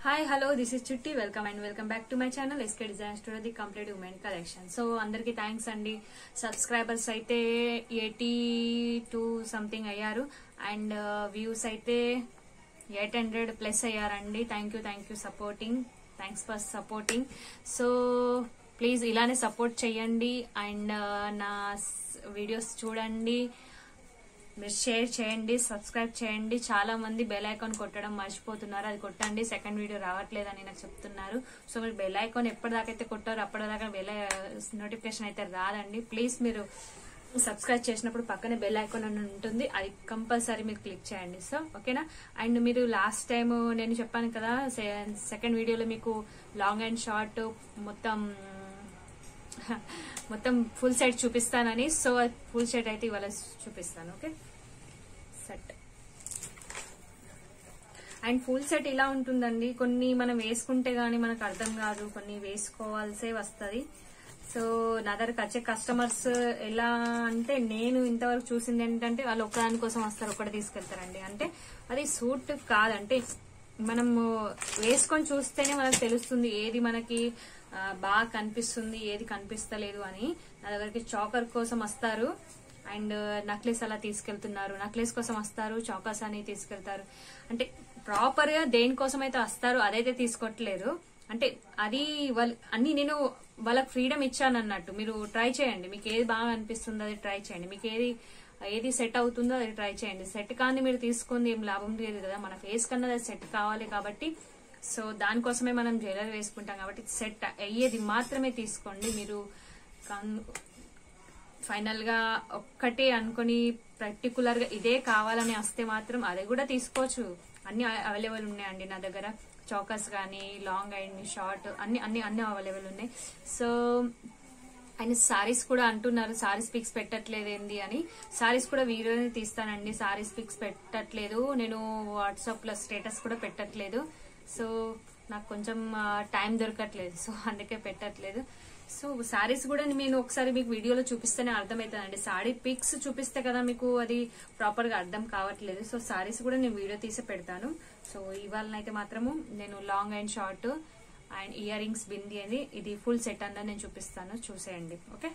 Hi hello this is Chitti welcome back to my channel SK design studio the complete women collection. So అందరికి thanks అండి. Subscribers అయితే 82 something అయ్యారు and views అయితే 800+ అయ్యారండి. Thank you supporting. Thanks for supporting. So please ఇలానే support చేయండి and నా videos చూడండి, మీరు షేర్ చేయండి, సబ్స్క్రైబ్ చేయండి. చాలా మంది బెల్ ఐకాన్ కొట్టడం మర్చిపోతున్నారు, అది కొట్టండి. సెకండ్ వీడియో రావట్లేదని నాకు చెప్తున్నారు. సో మీరు బెల్ ఐకాన్ ఎప్పటిదాకైతే కొట్టారో అప్పటిదాకా నోటిఫికేషన్ అయితే రాదండి. ప్లీజ్ మీరు సబ్స్క్రైబ్ చేసినప్పుడు పక్కనే బెల్ ఐకాన్ అని ఉంటుంది, అది కంపల్సరీ మీరు క్లిక్ చేయండి. సో ఓకేనా. అండ్ మీరు లాస్ట్ టైం నేను చెప్పాను కదా సెకండ్ వీడియోలో మీకు లాంగ్ అండ్ షార్ట్ మొత్తం ఫుల్ సెట్ చూపిస్తానని. సో ఫుల్ సెట్ అయితే ఇవాళ చూపిస్తాను. Okay, set and full set ఇలా ఉంటుందండి. కొన్ని మనం వేసుకుంటే గానీ మనకు అర్థం కాదు, కొన్ని వేసుకోవాల్సే వస్తుంది. సో నా దగ్గరకు వచ్చే కస్టమర్స్ ఎలా అంటే, నేను ఇంతవరకు చూసింది ఏంటంటే వాళ్ళు ఒకదాని కోసం వస్తారు, ఒకటి తీసుకెళ్తారండి. అంటే అది సూట్ కాదంటే మనం వేసుకొని చూస్తేనే మనకు తెలుస్తుంది ఏది మనకి బాగా కనిపిస్తుంది, ఏది కనిపిస్తలేదు అని. నా దగ్గరికి చాకర్ కోసం వస్తారు అండ్ నక్లెస్ అలా తీసుకెళ్తున్నారు, నక్లెస్ కోసం వస్తారు, చాకర్స్ అని తీసుకెళ్తారు. అంటే ప్రాపర్ గా దేనికోసం అయితే వస్తారు అదైతే తీసుకోవట్లేదు. అంటే అది అన్ని నేను వాళ్ళకి ఫ్రీడమ్ ఇచ్చాను అన్నట్టు. మీరు ట్రై చేయండి, మీకు ఏది బాగా అనిపిస్తుందో అది ట్రై చేయండి, మీకు ఏది సెట్ అవుతుందో అది ట్రై చేయండి. సెట్ కానీ మీరు తీసుకుంది ఏం లాభం లేదు కదా, మన ఫేస్ కన్నా అది సెట్ కావాలి కాబట్టి. సో దానికోసమే మనం జ్యువెలరీ వేసుకుంటాం కాబట్టి సెట్ అయ్యేది మాత్రమే తీసుకోండి. మీరు ఫైనల్ గా ఒక్కటే అనుకుని పర్టికులర్ గా ఇదే కావాలని వస్తే మాత్రం అది కూడా తీసుకోవచ్చు. అన్ని అవైలబుల్ ఉన్నాయండి నా దగ్గర. చౌకస్ కానీ లాంగ్ అండ్ షార్ట్ అన్ని అవైలబుల్ ఉన్నాయి. సో ఆయన సారీస్ కూడా అంటున్నారు సారీస్ పిక్స్ పెట్టట్లేదు ఏంది అని. సారీస్ కూడా వీడియోని తీస్తానండి. సారీస్ పిక్స్ పెట్టట్లేదు నేను, వాట్సాప్ లో స్టేటస్ కూడా పెట్టట్లేదు. సో నాకు కొంచెం టైం దొరకట్లేదు, సో అందుకే పెట్టట్లేదు. సో సారీస్ కూడా నేను ఒకసారి మీకు వీడియోలో చూపిస్తేనే అర్థమవుతుందండి. సారీ పిక్స్ చూపిస్తే కదా మీకు అది ప్రాపర్ గా అర్థం కావట్లేదు. సో సారీస్ కూడా నేను వీడియో తీసి పెడతాను. సో ఇవాళనైతే మాత్రము నేను long and short and earrings bindi అని ఇది ఫుల్ సెట్ అన్నది నేను చూపిస్తాను, చూసేయండి. ఓకే,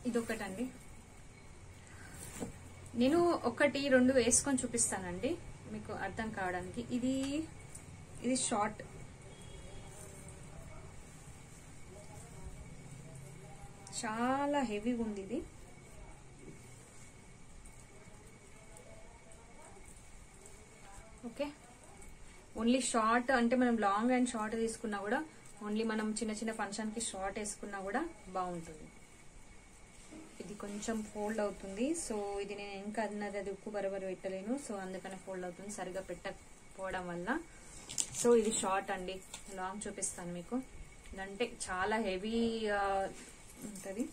ఇదొకటండి. నేను 1, 2 వేసుకొని చూపిస్తానండి మీకు అర్థం కావడానికి. ఇది షార్ట్, చాలా హెవీగా ఉంది ఇది. ఓకే, ఓన్లీ షార్ట్ అంటే మనం లాంగ్ అండ్ షార్ట్ తీసుకున్నా కూడా, ఓన్లీ మనం చిన్న ఫంక్షన్ కి షార్ట్ వేసుకున్నా కూడా బాగుంటుంది. ఇది కొంచెం ఫోల్డ్ అవుతుంది. సో ఇది నేను ఇంకా అది ఉక్కు బరబరు పెట్టలేను, సో అందుకనే ఫోల్డ్ అవుతుంది సరిగా పెట్టకపోవడం వల్ల. సో ఇది షార్ట్ అండి, లాంగ్ చూపిస్తాను మీకు. ఇదంటే చాలా హెవీ ఉంటది.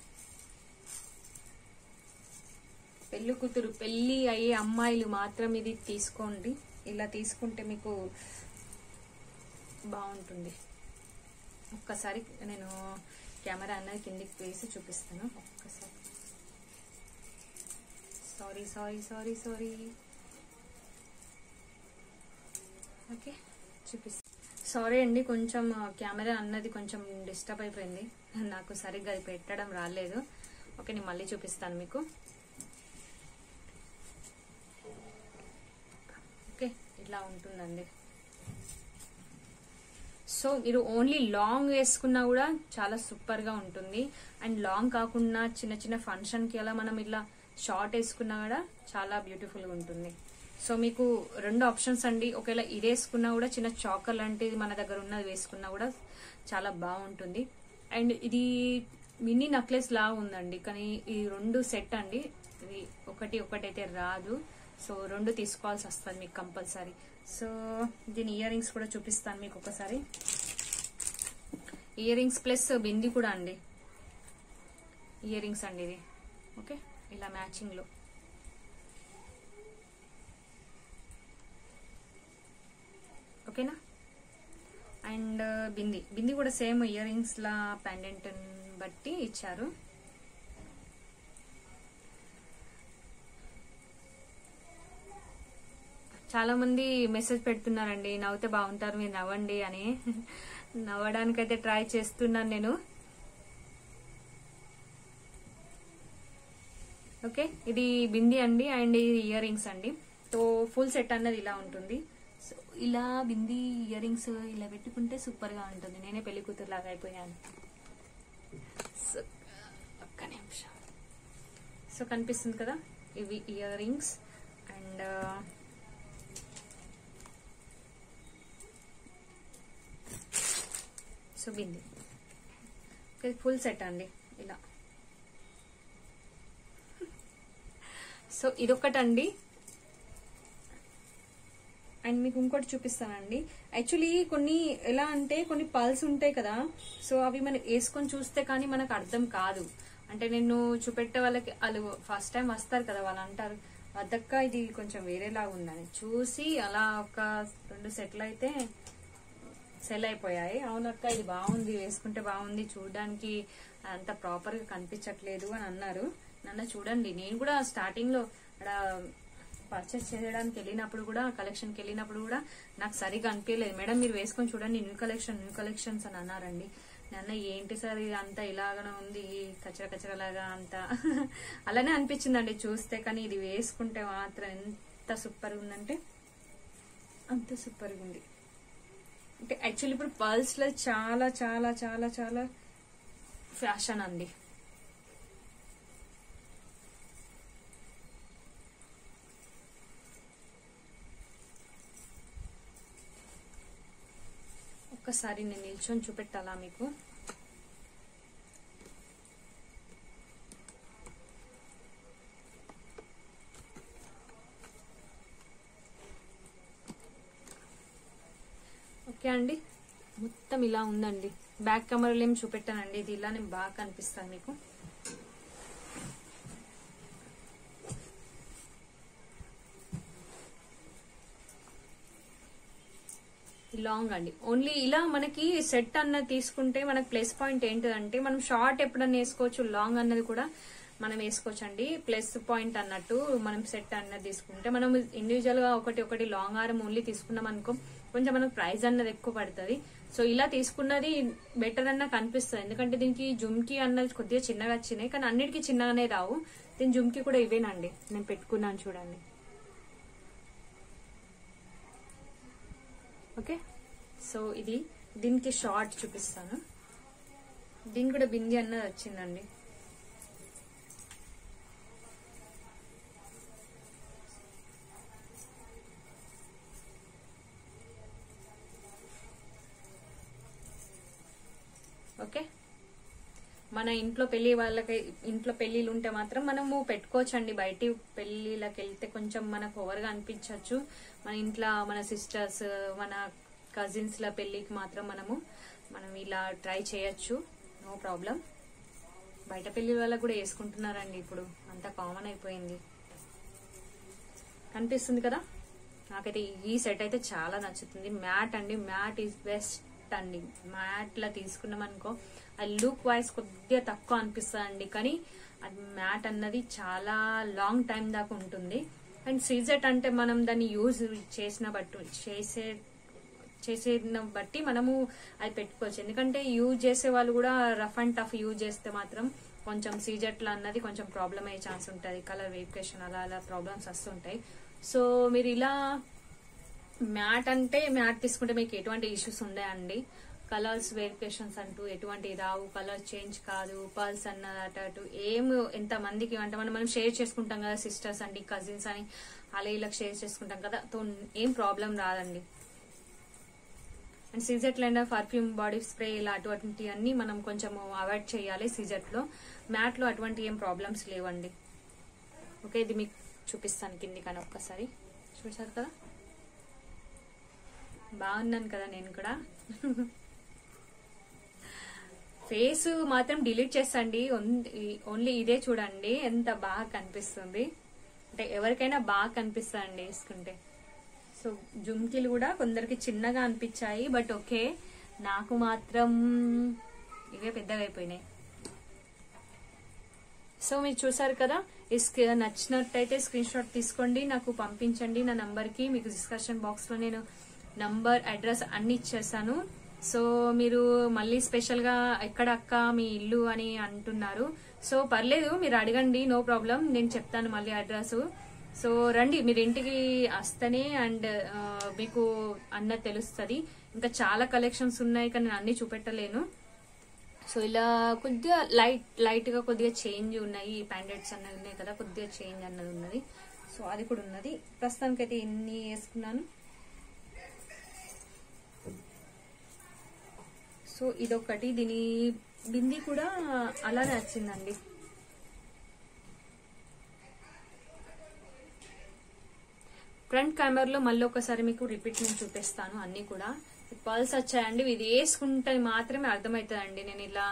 పెళ్లి అయ్యే అమ్మాయిలు మాత్రం ఇది తీసుకోండి. ఇలా తీసుకుంటే మీకు బాగుంటుంది. ఒక్కసారి నేను కెమెరా అన్నది కిందికి వేసి చూపిస్తాను. ఒక్కసారి సారీ ఓకే చూపిస్తాను. సారీ అండి, కొంచెం కెమెరా అన్నది కొంచెం డిస్టర్బ్ అయిపోయింది, నాకు సరిగ్గా అది పెట్టడం రాలేదు. ఓకే, నేను మళ్ళీ చూపిస్తాను మీకు. ఓకే, ఇట్లా ఉంటుందండి. సో మీరు ఓన్లీ లాంగ్ వేసుకున్నా కూడా చాలా సూపర్ గా ఉంటుంది. అండ్ లాంగ్ కాకుండా చిన్న ఫంక్షన్ కి అలా మనం ఇట్లా షార్ట్ వేసుకున్నా కూడా చాలా బ్యూటిఫుల్ గా ఉంటుంది. సో మీకు 2 ఆప్షన్స్ అండి. ఒకవేళ ఇది వేసుకున్నా కూడా చిన్న చాకర్ లాంటిది మన దగ్గర ఉన్నది వేసుకున్నా కూడా చాలా బాగుంటుంది. అండ్ ఇది మినీ నక్లెస్ లా ఉందండి, కానీ ఈ 2 సెట్ అండి. ఇది ఒకటైతే రాదు. సో 2 తీసుకోవాల్సి వస్తుంది మీకు కంపల్సరీ. సో దీని ఇయర్ రింగ్స్ కూడా చూపిస్తాను మీకు ఒకసారి. ఇయర్ రింగ్స్ ప్లస్ బింది కూడా అండి. ఇయర్ రింగ్స్ అండి ఇది. ఓకే, ఇలా మ్యాచింగ్ లో. ఓకేనా. అండ్ బింది కూడా సేమ్ ఇయర్ రింగ్స్ లా పెండెంట్ బట్టి ఇచ్చారు. చాలా మంది మెసేజ్ పెడుతున్నారండి, నవ్వుతే బాగుంటారు మీరు నవ్వండి అని. నవ్వడానికైతే ట్రై చేస్తున్నాను నేను. ఓకే, ఇది బింది అండి అండ్ ఇది ఇయర్ రింగ్స్ అండి. సో ఫుల్ సెట్ అన్నది ఇలా ఉంటుంది. సో ఇలా బింది ఇయర్ రింగ్స్ ఇలా పెట్టుకుంటే సూపర్ గా ఉంటుంది. నేనే పెళ్లి కూతురు లాగా అయిపోయాను. సో ఒక్క నిమిషం. సో కనిపిస్తుంది కదా, ఇవి ear rings and so bindi. Okay, full set అండి ఇలా. సో ఇదొకటండి. అండ్ మీకు ఇంకోటి చూపిస్తానండి. యాక్చువల్లీ కొన్ని ఎలా అంటే కొన్ని పల్స్ ఉంటాయి కదా, సో అవి మనం వేసుకొని చూస్తే కానీ మనకు అర్థం కాదు. అంటే నేను చూపెట్టే వాళ్ళకి వాళ్ళు ఫస్ట్ టైం వస్తారు కదా, వాళ్ళు అంటారు వద్దక్క ఇది కొంచెం వేరేలాగా ఉందని. చూసి అలా ఒక 2 సెట్లు అయితే సెల్ అయిపోయాయి. అవునక్క ఇది బాగుంది, వేసుకుంటే బాగుంది, చూడడానికి అంత ప్రాపర్ గా కనిపించట్లేదు అని అన్నారు. నన్ను చూడండి, నేను కూడా స్టార్టింగ్ లో అక్కడ పర్చేస్ చేయడానికి వెళ్ళినప్పుడు కూడా, కలెక్షన్ కి వెళ్ళినప్పుడు కూడా నాకు సరిగా అనిపించలేదు. మేడం మీరు వేసుకొని చూడండి, న్యూ కలెక్షన్స్ అని అన్నారండి. నన్న ఏంటి సార్ ఇది అంతా ఇలాగనే ఉంది, కచరా కచరలాగా అంతా అలానే అనిపించిందండి చూస్తే. కానీ ఇది వేసుకుంటే మాత్రం ఎంత సూపర్ ఉందంటే అంత సూపర్ ఉంది. అంటే యాక్చువల్లీ ఇప్పుడు పర్ల్స్ లో చాలా చాలా చాలా చాలా ఫ్యాషన్ అండి. ఒక్కసారి నేను నిల్చొని చూపెట్టాలా మీకు. ఓకే అండి, మొత్తం ఇలా ఉందండి. బ్యాక్ కెమెరాలో ఏం చూపెట్టానండి, ఇది ఇలానే బాగా కనిపిస్తుంది మీకు. లాంగ్ అండి. ఓన్లీ ఇలా మనకి సెట్ అన్నది తీసుకుంటే మనకి ప్లస్ పాయింట్ ఏంటిదంటే, మనం షార్ట్ ఎప్పుడన్నా వేసుకోవచ్చు, లాంగ్ అన్నది కూడా మనం వేసుకోవచ్చు అండి. ప్లస్ పాయింట్ అన్నట్టు మనం సెట్ అన్నది తీసుకుంటే, మనం ఇండివిజువల్ గా ఒకటి లాంగ్ హారం ఓన్లీ తీసుకున్నాం అనుకో కొంచెం మనకు ప్రైస్ అన్నది ఎక్కువ పడుతుంది. సో ఇలా తీసుకున్నది బెటర్ అన్న కనిపిస్తుంది. ఎందుకంటే దీనికి జుమ్కి అన్నది కొద్దిగా చిన్నగా వచ్చినాయి, కానీ అన్నిటికీ చిన్నగానే రావు. దీని జుమ్కి కూడా ఇవేనండి, నేను పెట్టుకున్నాను చూడండి. ఓకే, సో ఇది దీనికి షార్ట్ చూపిస్తాను. దీనికి కూడా బింది అన్నది వచ్చిందండి. ఓకే, మన ఇంట్లో పెళ్లి వాళ్ళకి, ఇంట్లో పెళ్లిళ్ళు ఉంటే మాత్రం మనము పెట్టుకోవచ్చండి. బయటి పెళ్లిళ్ళకి వెళ్తే కొంచెం మనకు ఓవర్గా అనిపించవచ్చు. మన ఇంట్లో మన సిస్టర్స్, మన కజిన్స్ ల పెళ్లికి మాత్రం మనం ఇలా ట్రై చేయొచ్చు, నో ప్రాబ్లం. బయట పెళ్లి వాళ్ళకి కూడా వేసుకుంటున్నారండి ఇప్పుడు, అంతా కామన్ అయిపోయింది. కనిపిస్తుంది కదా, నాకైతే ఈ సెట్ అయితే చాలా నచ్చుతుంది. మ్యాట్ అండి, మ్యాట్ ఈజ్ బెస్ట్ అండి. మ్యాట్ లా తీసుకున్నాం అనుకో ఆ లుక్ వైజ్ కొద్దిగా తక్కువ అనిపిస్తుంది అండి, కానీ అది మ్యాట్ అన్నది చాలా లాంగ్ టైం దాకా ఉంటుంది. అండ్ సీజెట్ అంటే మనం దాన్ని యూజ్ చేసిన బట్టి మనము అది పెట్టుకోవచ్చు. ఎందుకంటే యూజ్ చేసే వాళ్ళు కూడా రఫ్ అండ్ టఫ్ యూజ్ చేస్తే మాత్రం కొంచెం సీజెట్ల అన్నది కొంచెం ప్రాబ్లం అయ్యే ఛాన్స్ ఉంటుంది. కలర్ వేరియేషన్ అలా ప్రాబ్లమ్స్ వస్తుంటాయి. సో మీరు ఇలా మ్యాట్ అంటే మ్యాట్ తీసుకుంటే మీకు ఎటువంటి ఇష్యూస్ ఉండయండి. కలర్స్ వేరియేషన్స్ అంటూ ఎటువంటి రావు, కలర్ చేంజ్ కాదు, పర్ల్స్ అన్నదట అటు ఏం ఎంత మందికి అంటే మనం షేర్ చేసుకుంటాం కదా, సిస్టర్స్ అండి, కజిన్స్ అని అలా ఇలా షేర్ చేసుకుంటాం కదా, తో ఏం ప్రాబ్లం రాదండి. అండ్ సీజెట్ లైనా పర్ఫ్యూమ్, బాడీ స్ప్రే ఇలా అటువంటి అన్ని మనం కొంచెం అవాయిడ్ చేయాలి. సీజెట్ లో, మ్యాట్ లో అటువంటి ఏం ప్రాబ్లమ్స్ లేవండి. ఓకే, ఇది మీకు చూపిస్తాను కింది కానీ ఒక్కసారి చూసారు కదా, బాగున్నాను కదా నేను కూడా. ఫేస్ మాత్రం డిలీట్ చేసండి, ఓన్లీ ఇదే చూడండి ఎంత బాగా కనిపిస్తుంది. అంటే ఎవరికైనా బాగా కనిపిస్తుందండి వేసుకుంటే. సో జుమ్కీలు కూడా కొందరికి చిన్నగా అనిపించాయి, బట్ ఓకే, నాకు మాత్రం ఇవే పెద్దగా అయిపోయినాయి. సో మీరు చూసారు కదా, నచ్చినట్టయితే స్క్రీన్ షాట్ తీసుకోండి, నాకు పంపించండి నా నంబర్ కి. మీకు డిస్క్రిప్షన్ బాక్స్ లో నేను నంబర్, అడ్రస్ అన్ని ఇచ్చేసాను. సో మీరు మళ్ళీ స్పెషల్ గా ఎక్కడ అక్క మీ ఇల్లు అని అంటున్నారు. సో పర్లేదు, మీరు అడగండి, నో ప్రాబ్లం, నేను చెప్తాను మళ్ళీ అడ్రస్. సో రండి, మీరు ఇంటికి వస్తేనే అండ్ మీకు అన్న తెలుస్తుంది. ఇంకా చాలా కలెక్షన్స్ ఉన్నాయి కానీ నేను అన్ని చూపెట్టలేను. సో ఇలా కొద్దిగా లైట్ గా కొద్దిగా చేంజ్ ఉన్నాయి. ప్యాండెట్స్ అన్నది ఉన్నాయి కదా, కొద్దిగా చేంజ్ అన్నది ఉన్నది. సో అది కూడా ఉన్నది. ప్రస్తుతానికైతే ఇన్ని వేసుకున్నాను. సో ఇదొకటి, దీని బింది కూడా అలానే వచ్చిందండి. ఫ్రంట్ కెమెరాలో మళ్ళీ ఒకసారి మీకు రిపీట్ నేను చూపిస్తాను. అన్ని కూడా పల్స్ వచ్చాయండి. ఇది వేసుకుంటే మాత్రమే అర్థమవుతుందండి. నేను ఇలా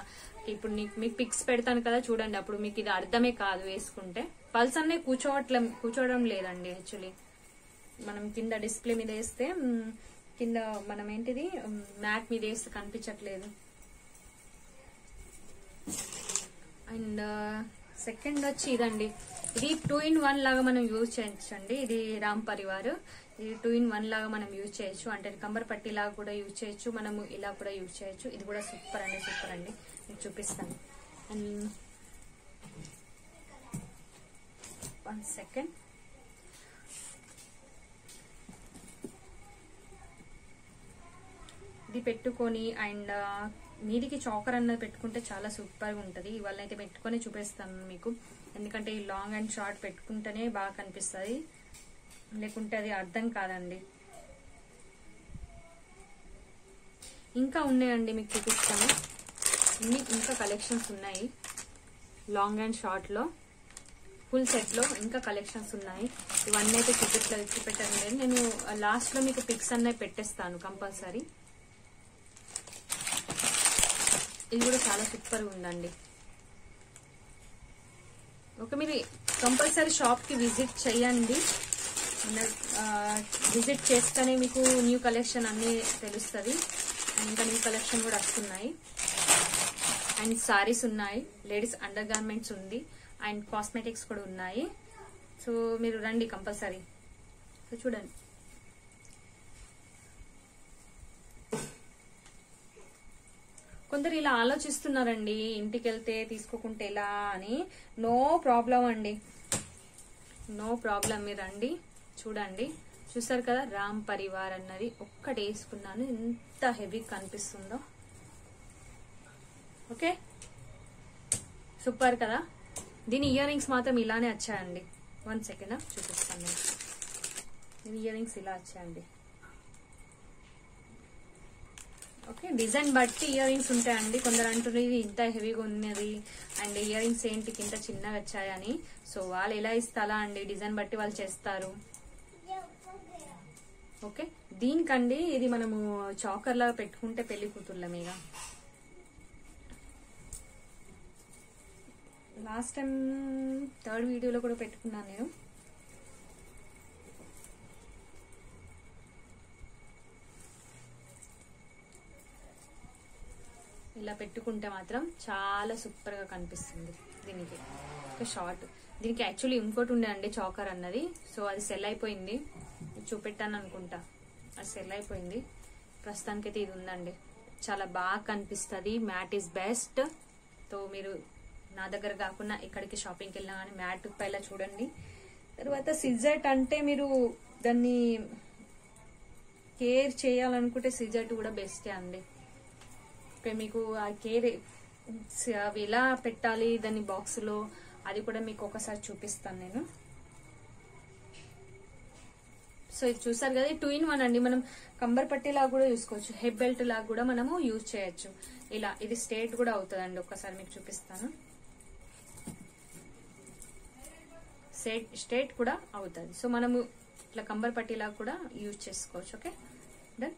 ఇప్పుడు మీకు పిక్స్ పెడతాను కదా చూడండి, అప్పుడు మీకు ఇది అర్థమే కాదు వేసుకుంటే. పల్స్ అన్నీ కూర్చోవడం లేదండి. యాక్చువల్లీ మనం కింద డిస్ప్లే మీద వేస్తే, కింద మనం ఏంటిది మ్యాట్ మీద వేస్తే కనిపించట్లేదు. అండ్ సెకండ్ వచ్చి ఇదండి. ఇది 2-in-1 లాగా మనం యూజ్ చేయొచ్చండి. ఇది రామ్ పరివార్. ఇది 2-in-1 లాగా మనం యూజ్ చేయొచ్చు. అంటే కంబర్ పట్టి లాగా కూడా యూజ్ చేయొచ్చు, మనము ఇలా కూడా యూజ్ చేయొచ్చు. ఇది కూడా సూపర్ అండి, మీకు చూపిస్తాను. And 1 second. ఇది పెట్టుకొని అండ్ మీదికి చాకర్ అన్నది పెట్టుకుంటే చాలా సూపర్ గా ఉంటది. ఇవాళ అయితే పెట్టుకొని చూపిస్తాను మీకు. ఎందుకంటే ఈ లాంగ్ అండ్ షార్ట్ పెట్టుకుంటేనే బాగా కనిపిస్తుంది, లేకుంటే అది అర్థం కాదండి. ఇంకా ఉన్నాయండి, మీకు చూపిస్తాను. ఇంకా కలెక్షన్స్ ఉన్నాయి. లాంగ్ అండ్ షార్ట్ లో ఫుల్ సెట్ లో ఇంకా కలెక్షన్స్ ఉన్నాయి. ఇవన్నీ అయితే చూపెట్టడం లేదు. నేను లాస్ట్ లో మీకు పిక్స్ అన్నవి పెట్టేస్తాను కంపల్సరీ. ఇది కూడా చాలా సూపర్ గా ఉందండి. ఓకే, మీరు కంపల్సరీ షాప్ కి విజిట్ చేయండి. విజిట్ చేస్తేనే మీకు న్యూ కలెక్షన్ అన్ని తెలుస్తుంది. ఇంకా న్యూ కలెక్షన్ కూడా వస్తున్నాయి. అండ్ సారీస్ ఉన్నాయి, లేడీస్ అండర్ గార్మెంట్స్ ఉంది, అండ్ కాస్మెటిక్స్ కూడా ఉన్నాయి. సో మీరు రండి కంపల్సరీ. సో చూడండి, కొందరు ఇలా ఆలోచిస్తున్నారండి, ఇంటికి వెళ్తే తీసుకోకుంటే ఎలా అని. నో ప్రాబ్లం అండి, నో ప్రాబ్లం. మీరు రండి, చూడండి. చూసారు కదా, రామ్ పరివార్ అన్నది ఒక్కటి వేసుకున్నాను, ఎంత హెవీ కనిపిస్తుందో. ఓకే, సూపర్ కదా. దీని ఇయర్ రింగ్స్ మాత్రం ఇలానే వచ్చాయండి. 1 సెకండ్ చూపిస్తాను. దీని ఇయర్ రింగ్స్ ఇలా వచ్చాయండి. ఓకే, డిజైన్ బట్టి ఇయర్ రింగ్స్ ఉంటాయండి. కొందరు అంటున్నారు ఇది ఇంత హెవీగా ఉన్నది అండ్ ఇయర్ రింగ్స్ ఏంటికి ఇంత చిన్నగా వచ్చాయని. సో వాళ్ళు ఎలా ఇస్తారా అండి, డిజైన్ బట్టి వాళ్ళు చేస్తారు. ఓకే, దీనికండి ఇది మనము చాకర్ లాగా పెట్టుకుంటే పెళ్లి కూతుర్ల మీద. లాస్ట్ టైం 3rd వీడియోలో కూడా పెట్టుకున్నాను నేను. ఇలా పెట్టుకుంటే మాత్రం చాలా సూపర్ గా కనిపిస్తుంది. దీనికి ఒక షార్ట్, దీనికి యాక్చువల్లీ ఇంకోటి ఉండే అండి చాకర్ అన్నది. సో అది సెల్ అయిపోయింది, చూపెట్టాను అనుకుంటా, అది సెల్ అయిపోయింది. ప్రస్తుతానికైతే ఇది ఉందండి, చాలా బాగా కనిపిస్తుంది. Mat is best. సో మీరు నా దగ్గర కాకుండా ఎక్కడికి షాపింగ్కి వెళ్ళినా కానీ మ్యాట్ పైన చూడండి. తర్వాత సిజెట్ అంటే మీరు దాన్ని కేర్ చేయాలనుకుంటే సిజెట్ కూడా బెస్టే అండి. మీకు ఆ కేర్ అవి ఎలా పెట్టాలి దాన్ని బాక్స్ లో, అది కూడా మీకు ఒకసారి చూపిస్తాను నేను. సో ఇది చూసారు కదా, 2-in-1 అండి. మనం కంబర్ పట్టి లాగా కూడా చూసుకోవచ్చు, హెడ్ బెల్ట్ లాగా కూడా మనము యూజ్ చేయొచ్చు. ఇలా ఇది స్ట్రేట్ కూడా అవుతుందండి. ఒకసారి మీకు చూపిస్తాను. స్ట్రేట్ కూడా అవుతుంది. సో మనము ఇట్లా కంబర్ పట్టి లాగా కూడా యూజ్ చేసుకోవచ్చు. Okay, done.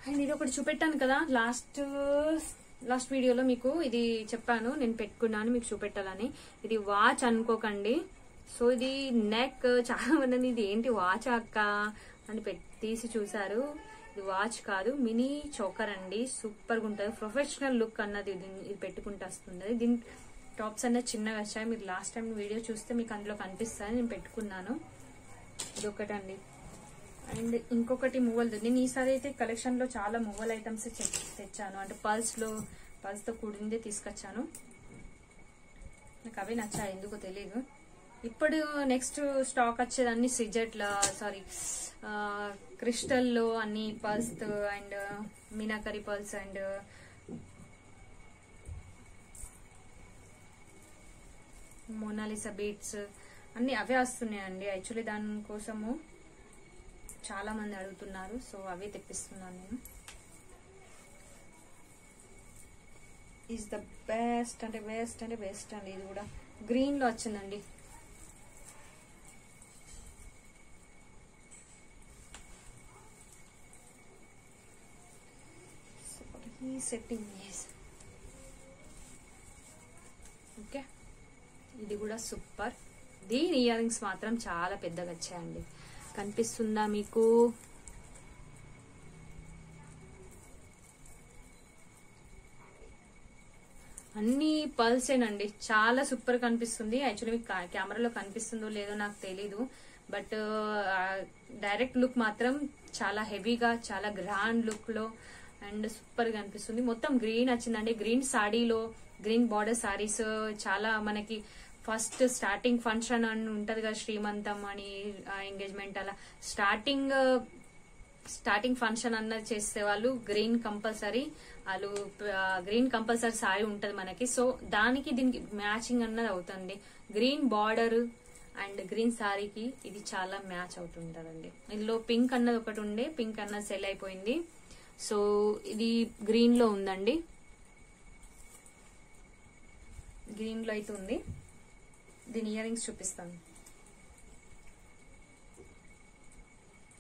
అండ్ ఇది ఒకటి చూపెట్టాను కదా లాస్ట్ వీడియోలో మీకు ఇది చెప్పాను, నేను పెట్టుకున్నాను మీకు చూపెట్టాలని. ఇది వాచ్ అనుకోకండి. సో ఇది నెక్, చాలా మంది ఇది ఏంటి వాచ్ అక్క అని తీసి చూసారు. ఇది వాచ్ కాదు, మినీ చోకర్ అండి. సూపర్ గా ఉంటుంది, ప్రొఫెషనల్ లుక్ అన్నది ఇది పెట్టుకుంటే వస్తుంది. దీని టాప్స్ అనేది చిన్నగా వచ్చాయి. మీరు లాస్ట్ టైం వీడియో చూస్తే మీకు అందులో కనిపిస్తాయి. నేను పెట్టుకున్నాను. ఇది ఒకటండి. అండ్ ఇంకొకటి మువ్వలు. నేను ఈసారి అయితే కలెక్షన్ లో చాలా మువ్వల ఐటమ్స్ తెచ్చాను. అంటే పల్స్ తో కూడిందే తీసుకొచ్చాను. నాకు అవే నచ్చాయి, ఎందుకో తెలియదు. ఇప్పుడు నెక్స్ట్ స్టాక్ వచ్చేదాన్ని క్రిస్టల్ లో అన్ని pearls and meenakari pearls and Monalisa beads అన్ని అవే వస్తున్నాయండి. యాక్చువల్లీ దానికోసము చాలా మంది అడుగుతున్నారు, సో అవే తెప్పిస్తున్నాను నేను. ఈజ్ ద బెస్ట్ అంటే బెస్ట్ అంటే బెస్ట్ అండి. ఇది కూడా గ్రీన్ లో వచ్చిందండి. సెట్టింగ్ ఓకే, ఇది కూడా సూపర్. దీని ఇయర్ రింగ్స్ మాత్రం చాలా పెద్దగా వచ్చాయండి. కనిపిస్తుందా మీకు? అన్ని పల్సేనండి. చాలా సూపర్ కనిపిస్తుంది. యాక్చువల్లీ మీకు కెమెరాలో కనిపిస్తుందో లేదో నాకు తెలీదు, బట్ డైరెక్ట్ లుక్ మాత్రం చాలా హెవీగా, చాలా గ్రాండ్ లుక్ లో అండ్ సూపర్ గా అనిపిస్తుంది. మొత్తం గ్రీన్ వచ్చిందండి. గ్రీన్ సాడీలో గ్రీన్ బార్డర్ సారీస్ చాలా మనకి ఫస్ట్ స్టార్టింగ్ ఫంక్షన్ అని ఉంటది కదా, శ్రీమంతం అని ఎంగేజ్మెంట్ అలా స్టార్టింగ్ ఫంక్షన్ అన్నది చేసే వాళ్ళు గ్రీన్ కంపల్సరీ సారీ ఉంటది మనకి. సో దానికి దీనికి మ్యాచింగ్ అన్నది అవుతుంది. గ్రీన్ బార్డర్ అండ్ గ్రీన్ సారీకి ఇది చాలా మ్యాచ్ అవుతుంటదండి. ఇందులో పింక్ అన్నది ఒకటి ఉండే, పింక్ అన్నది సెల్ అయిపోయింది. సో ఇది గ్రీన్ లో ఉందండి. గ్రీన్ లో అయితే ఉంది. దీని ఇయర్ రింగ్స్ చూపిస్తాను.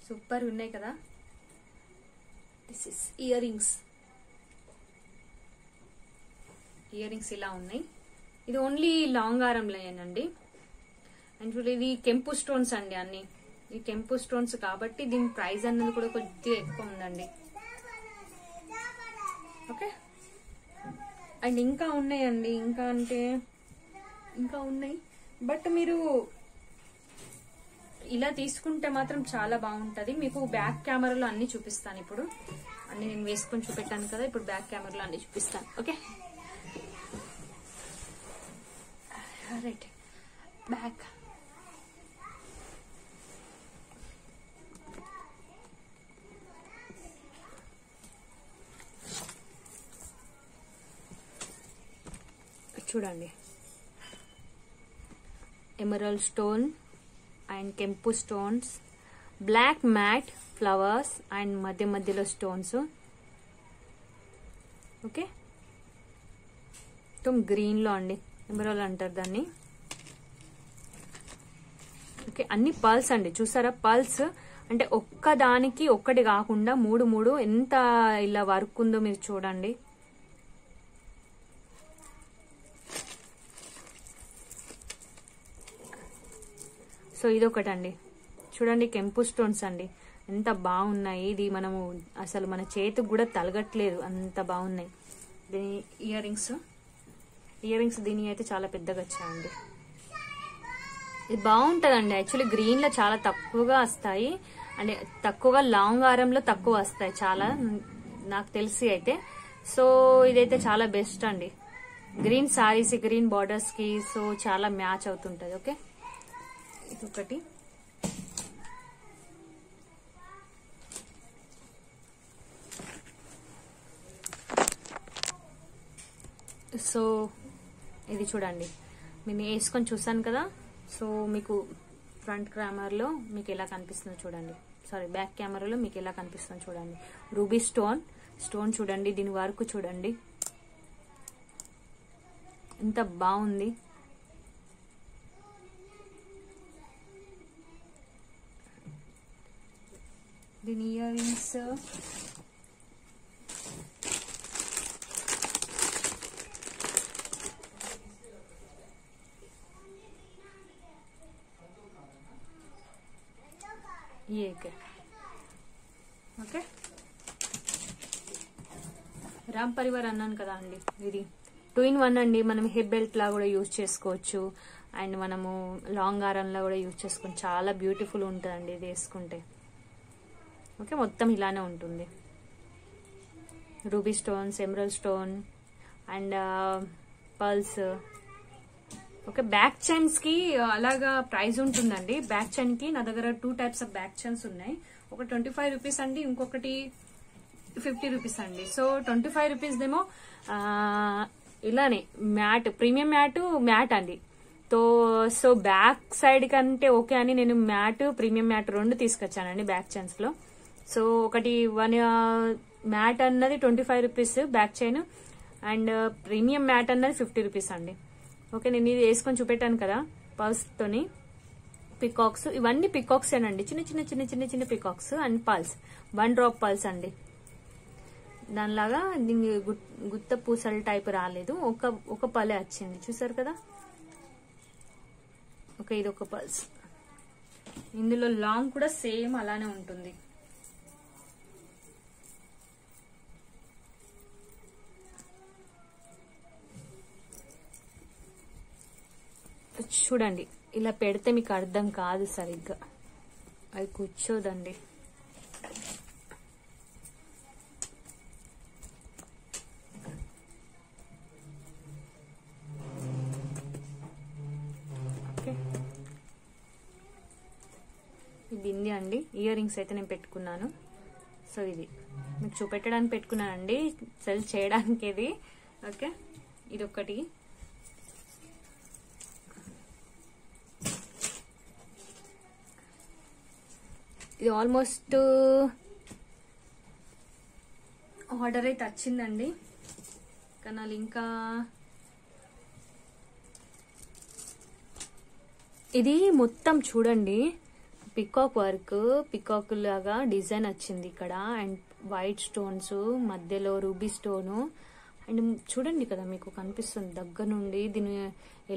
సూపర్ ఉన్నాయి కదా. This is ear rings. Ear rings ఇలా ఉన్నాయి. ఇది ఓన్లీ లాంగ్ హారంలోనేనండి. అండ్ చూడండి, ఇది కెంపు స్టోన్స్ అండి. అన్ని ఈ కెంపు స్టోన్స్ కాబట్టి దీని ప్రైస్ అన్నది కూడా కొద్దిగా ఎక్కువ ఉందండి. ఓకే, అండ్ ఇంకా ఉన్నాయండి. ఇంకా ఉన్నాయి, బట్ మీరు ఇలా తీసుకుంటే మాత్రం చాలా బాగుంటది. మీకు బ్యాక్ కెమెరాలో అన్ని చూపిస్తాను. ఇప్పుడు అన్ని నేను వేసుకొని చూపెట్టాను కదా, ఇప్పుడు బ్యాక్ కెమెరాలో అన్ని చూపిస్తాను. Okay, right. బ్యాక్ చూడండి, ఎమరాల్డ్ స్టోన్ అండ్ కెంపు stones, black matt flowers and మధ్యలో స్టోన్స్. ఓకే, మొత్తం గ్రీన్ లో అండి, ఎమరాల్డ్ అంటారు దాన్ని. ఓకే, అన్ని పల్స్ అండి. చూసారా, పల్స్ అంటే ఒక్కదానికి ఒక్కటి కాకుండా మూడు ఎంత ఇలా వర్క్ ఉందో మీరు చూడండి. సో ఇదొకటండి. చూడండి, కెంపు స్టోన్స్ అండి, ఎంత బాగున్నాయి. ఇది మనము అసలు మన చేతికి కూడా తలగట్లేదు, అంత బాగున్నాయి. దీని ఇయర్ రింగ్స్ దీని అయితే చాలా పెద్దగా వచ్చాయండి. ఇది బాగుంటదండి. యాక్చువల్లీ గ్రీన్ లో చాలా తక్కువగా వస్తాయి, అంటే తక్కువగా లాంగ్ హారంలో తక్కువ వస్తాయి చాలా, నాకు తెలిసి అయితే. సో ఇదైతే చాలా బెస్ట్ అండి. గ్రీన్ సారీస్, గ్రీన్ బార్డర్స్ కి సో చాలా మ్యాచ్ అవుతుంటది. ఓకే, ఇదొకటి. సో ఇది చూడండి, నేను వేసుకొని చూసాను కదా. సో మీకు ఫ్రంట్ కెమెరాలో మీకు ఎలా కనిపిస్తుందో చూడండి, బ్యాక్ కెమెరాలో మీకు ఎలా కనిపిస్తుందో చూడండి. రూబీ స్టోన్ చూడండి, దీని వరకు చూడండి ఎంత బాగుంది. దీని ear rings okay. Ram Parivar అన్నాను కదా అండి, ఇది 2-in-1 అండి. మనం హెయిర్ బెల్ట్ లా కూడా యూజ్ చేసుకోవచ్చు, అండ్ మనము లాంగ్ హారంలా కూడా యూజ్ చేసుకోవచ్చు. చాలా బ్యూటిఫుల్ ఉంటుందండి ఇది వేసుకుంటే. ఓకే, మొత్తం ఇలానే ఉంటుంది. Ruby stones, emerald stone and pearls. Okay, back chains కి అలాగా ప్రైస్ ఉంటుందండి. బ్యాక్ చైన్ కి నా దగ్గర 2 టైప్స్ ఆఫ్ బ్యాక్ చైన్స్ ఉన్నాయి. ఒక 25 రూపీస్ అండి, ఇంకొకటి 50 రూపీస్ అండి. సో 25 రూపీస్ దేమో ఇలానే మ్యాట్, ప్రీమియం మ్యాట్ అండి. సో బ్యాక్ సైడ్ కంటే ఓకే అని నేను మ్యాట్, ప్రీమియం మ్యాట్ 2 తీసుకొచ్చానండి బ్యాక్ చైన్స్ లో. సో ఒకటి 1 మ్యాట్ అన్నది 25 rupees back chain, and premium matte అన్నది 50 రూపీస్ అండి. ఓకే, నేను ఇది వేసుకొని చూపెట్టాను కదా పర్ల్స్ తోని. పికాక్స్, ఇవన్నీ పికాక్స్ ఏనండి, చిన్న చిన్న చిన్న చిన్న చిన్న peacocks and pearls, 1 drop pearls అండి. దానిలాగా గుత్త పూసల టైప్ రాలేదు, ఒక పలే వచ్చింది, చూసారు కదా. ఓకే, ఇది ఒక పర్ల్స్. ఇందులో లాంగ్ కూడా సేమ్ అలానే ఉంటుంది. చూడండి, ఇలా పెడితే మీకు అర్థం కాదు సరిగ్గా, అది కూర్చోదండి. ఓకే, ఈ బింది అండి. ఇయర్ రింగ్స్ అయితే నేను పెట్టుకున్నాను. సో ఇది మీకు చూపెట్టడానికి పెట్టుకున్నానండి, సెల్ చేయడానికి ఇది. ఓకే, ఇది ఒకటి. ఇది ఆల్మోస్ట్ ఆర్డర్ అయితే వచ్చిందండి, కానీ ఇంకా ఇది మొత్తం చూడండి, పికాక్ వర్క్, పికాక్ లాగా డిజైన్ వచ్చింది ఇక్కడ, అండ్ వైట్ స్టోన్స్ మధ్యలో రూబీ స్టోను. అండ్ చూడండి కదా, మీకు కనిపిస్తుంది దగ్గర నుండి దీన్ని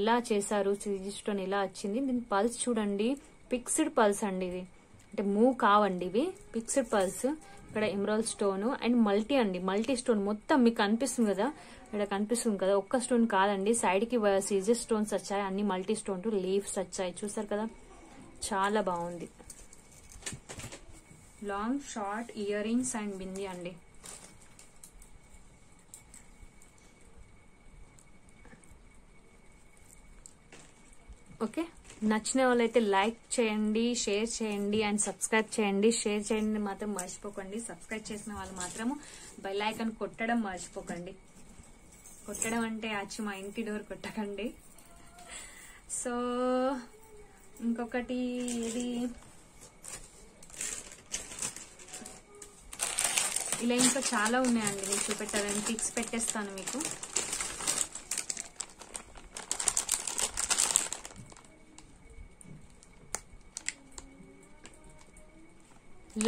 ఎలా చేశారు, సిజీ స్టోన్ ఎలా వచ్చింది. దీని పల్స్ చూడండి, ఫిక్స్డ్ పల్స్ అండి, ఇది అంటే మూవ్ కావండి, ఇవి ఫిక్స్డ్ పర్ల్స్. ఇక్కడ ఎమరాల్డ్ స్టోన్ అండ్ మల్టీ అండి, మల్టీ స్టోన్ మొత్తం మీకు కనిపిస్తుంది కదా, ఇక్కడ కనిపిస్తుంది కదా, ఒక్క స్టోన్ కాదండి, సైడ్ కి సీజర్ స్టోన్స్ వచ్చాయి, అన్ని మల్టీ స్టోన్ లీవ్స్ వచ్చాయి, చూసారు కదా, చాలా బాగుంది. Long short earrings and bindi అండి. ఓకే, నచ్చిన వాళ్ళైతే లైక్ చేయండి, షేర్ చేయండి అండ్ సబ్స్క్రైబ్ చేయండి. షేర్ చేయండి మాత్రం మర్చిపోకండి. సబ్స్క్రైబ్ చేసిన వాళ్ళు మాత్రము బెల్ ఐకాన్ కొట్టడం మర్చిపోకండి. కొట్టడం అంటే వచ్చి మా ఇంటి డోర్ కొట్టకండి. సో ఇంకొకటి ఇది, ఇలా ఇంకా చాలా ఉన్నాయండి, మీకు చూపెట్టాలని పిక్స్ పెట్టేస్తాను మీకు.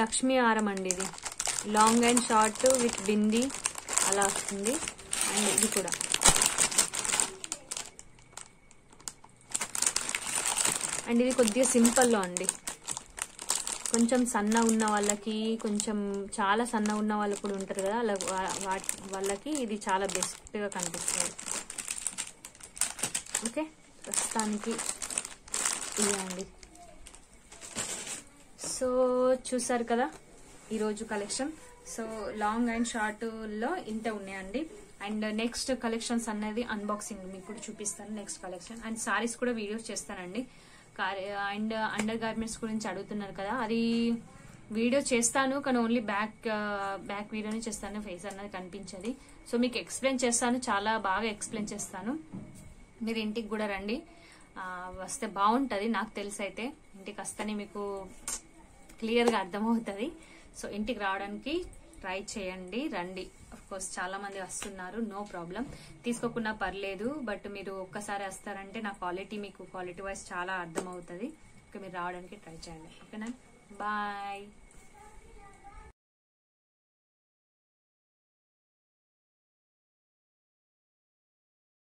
లక్ష్మీ హారం అండి, ఇది లాంగ్ అండ్ షార్ట్ విత్ బింది అలా వస్తుంది. అండ్ ఇది కూడా అండ్ ఇది కొద్దిగా సింపుల్లో అండి, కొంచెం సన్న ఉన్న వాళ్ళకి, కొంచెం చాలా సన్న ఉన్న వాళ్ళు కూడా ఉంటారు కదా, అలా వాళ్ళకి ఇది చాలా బెస్ట్ గా కనిపిస్తుంది. ఓకే, ప్రస్తుతానికి ఇది అండి. సో చూసారు కదా ఈరోజు collection. So long and short లో ఇంతే ఉన్నాయండి. అండ్ నెక్స్ట్ కలెక్షన్స్ అనేది అన్బాక్సింగ్ మీకు కూడా చూపిస్తాను, నెక్స్ట్ కలెక్షన్. అండ్ సారీస్ కూడా వీడియోస్ చేస్తానండి. అండ్ అండర్ గార్మెంట్స్ గురించి అడుగుతున్నారు కదా, అది వీడియో చేస్తాను, కానీ ఓన్లీ బ్యాక్ వీడియోనే చేస్తాను, ఫేస్ అన్నది కనిపించదు. సో మీకు ఎక్స్ప్లెయిన్ చేస్తాను, చాలా బాగా ఎక్స్ప్లెయిన్ చేస్తాను. మీరు ఇంటికి కూడా రండి, వస్తే బాగుంటది. నాకు తెలిసి అయితే ఇంటికి వస్తేనే మీకు క్లియర్ గా అర్థమవుతుంది. సో ఇంటికి రావడానికి ట్రై చేయండి, రండి. అఫ్ కోర్స్ చాలా మంది వస్తున్నారు, నో ప్రాబ్లం, తీసుకోకుండా పర్లేదు. బట్ మీరు ఒక్కసారి వస్తారంటే నా క్వాలిటీ, మీకు క్వాలిటీ వైజ్ చాలా అర్థమవుతుంది. మీరు రావడానికి ట్రై చేయండి. ఓకేనా, బాయ్.